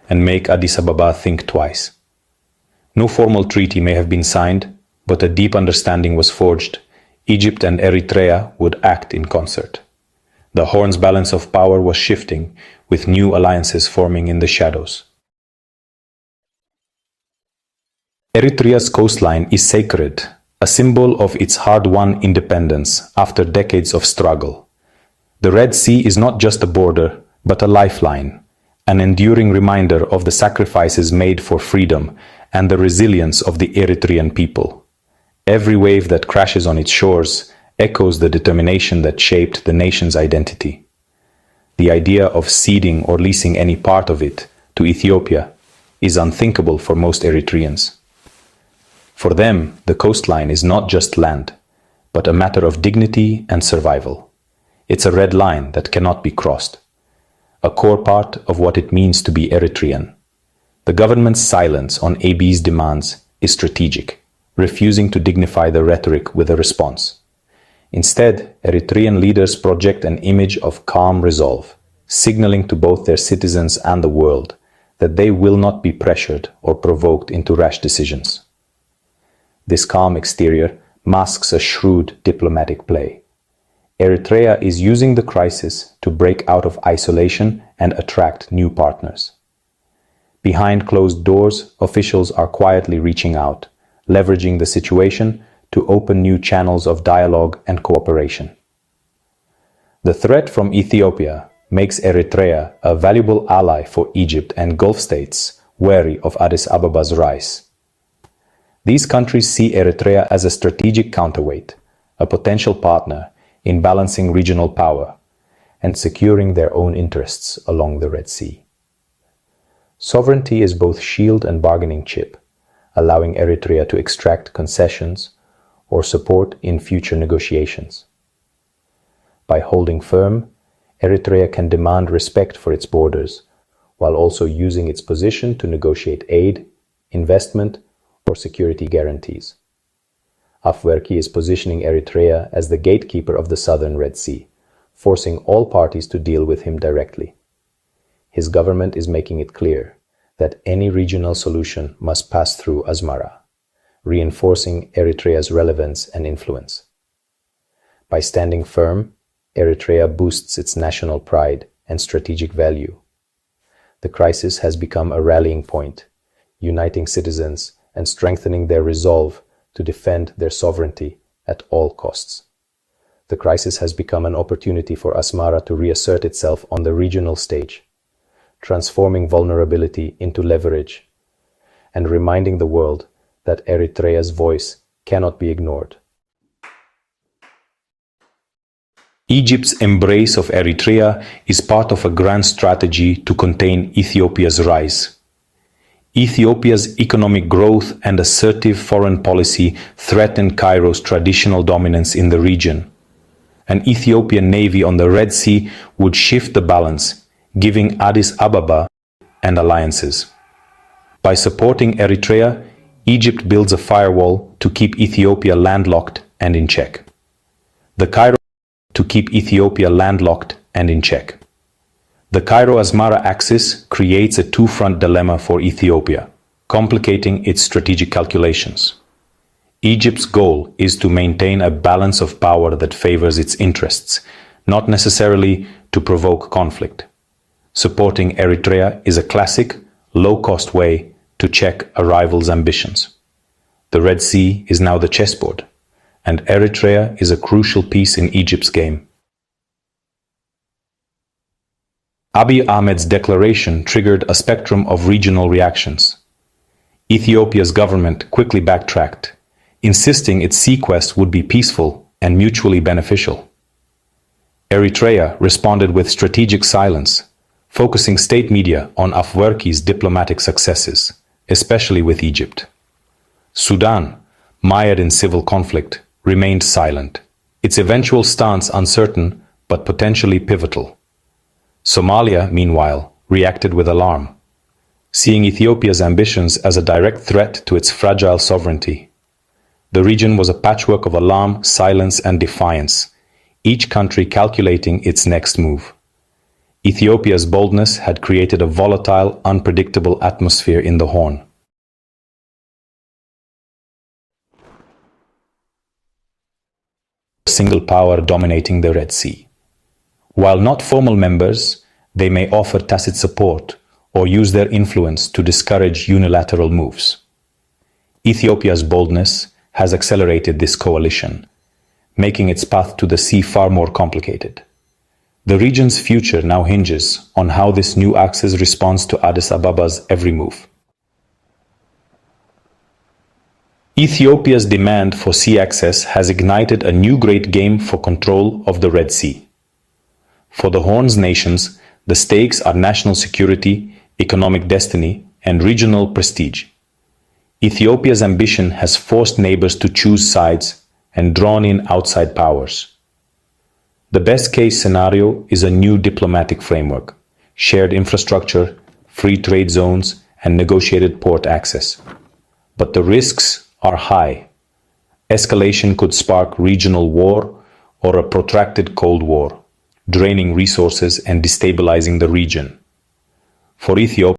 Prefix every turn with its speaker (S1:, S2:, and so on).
S1: and make Addis Ababa think twice. No formal treaty may have been signed, but a deep understanding was forged. Egypt and Eritrea would act in concert. The Horn's balance of power was shifting, with new alliances forming in the shadows. Eritrea's coastline is sacred, a symbol of its hard-won independence after decades of struggle. The Red Sea is not just a border, but a lifeline, an enduring reminder of the sacrifices made for freedom and the resilience of the Eritrean people. Every wave that crashes on its shores echoes the determination that shaped the nation's identity. The idea of ceding or leasing any part of it to Ethiopia is unthinkable for most Eritreans. For them, the coastline is not just land, but a matter of dignity and survival. It's a red line that cannot be crossed, a core part of what it means to be Eritrean. The government's silence on Abiy's demands is strategic, refusing to dignify the rhetoric with a response. Instead, Eritrean leaders project an image of calm resolve, signaling to both their citizens and the world that they will not be pressured or provoked into rash decisions. This calm exterior masks a shrewd diplomatic play. Eritrea is using the crisis to break out of isolation and attract new partners. Behind closed doors, officials are quietly reaching out, leveraging the situation to open new channels of dialogue and cooperation. The threat from Ethiopia makes Eritrea a valuable ally for Egypt and Gulf states wary of Addis Ababa's rise. These countries see Eritrea as a strategic counterweight, a potential partner in balancing regional power and securing their own interests along the Red Sea. Sovereignty is both shield and bargaining chip, allowing Eritrea to extract concessions or support in future negotiations. By holding firm, Eritrea can demand respect for its borders, while also using its position to negotiate aid, investment, or security guarantees. Afwerki is positioning Eritrea as the gatekeeper of the southern Red Sea, forcing all parties to deal with him directly. His government is making it clear that any regional solution must pass through Asmara, reinforcing Eritrea's relevance and influence. By standing firm, Eritrea boosts its national pride and strategic value. The crisis has become a rallying point, uniting citizens and strengthening their resolve to defend their sovereignty at all costs. The crisis has become an opportunity for Asmara to reassert itself on the regional stage, transforming vulnerability into leverage and reminding the world that Eritrea's voice cannot be ignored. Egypt's embrace of Eritrea is part of a grand strategy to contain Ethiopia's rise. Ethiopia's economic growth and assertive foreign policy threaten Cairo's traditional dominance in the region. An Ethiopian navy on the Red Sea would shift the balance, giving Addis Ababa and alliances. By supporting Eritrea, Egypt builds a firewall to keep Ethiopia landlocked and in check. The Cairo-Asmara axis creates a two-front dilemma for Ethiopia, complicating its strategic calculations. Egypt's goal is to maintain a balance of power that favors its interests, not necessarily to provoke conflict. Supporting Eritrea is a classic, low-cost way to check a rival's ambitions. The Red Sea is now the chessboard, and Eritrea is a crucial piece in Egypt's game. Abiy Ahmed's declaration triggered a spectrum of regional reactions. Ethiopia's government quickly backtracked, insisting its sea quest would be peaceful and mutually beneficial. Eritrea responded with strategic silence, focusing state media on Afwerki's diplomatic successes, especially with Egypt. Sudan, mired in civil conflict, remained silent, its eventual stance uncertain but potentially pivotal. Somalia, meanwhile, reacted with alarm, seeing Ethiopia's ambitions as a direct threat to its fragile sovereignty. The region was a patchwork of alarm, silence, and defiance, each country calculating its next move. Ethiopia's boldness had created a volatile, unpredictable atmosphere in the Horn. A single power dominating the Red Sea. While not formal members, they may offer tacit support or use their influence to discourage unilateral moves. Ethiopia's boldness has accelerated this coalition, making its path to the sea far more complicated. The region's future now hinges on how this new axis responds to Addis Ababa's every move. Ethiopia's demand for sea access has ignited a new great game for control of the Red Sea. For the Horn's nations, the stakes are national security, economic destiny, and regional prestige. Ethiopia's ambition has forced neighbors to choose sides and drawn in outside powers. The best-case scenario is a new diplomatic framework, shared infrastructure, free trade zones, and negotiated port access. But the risks are high. Escalation could spark regional war or a protracted Cold War, draining resources and destabilizing the region. For Ethiopia,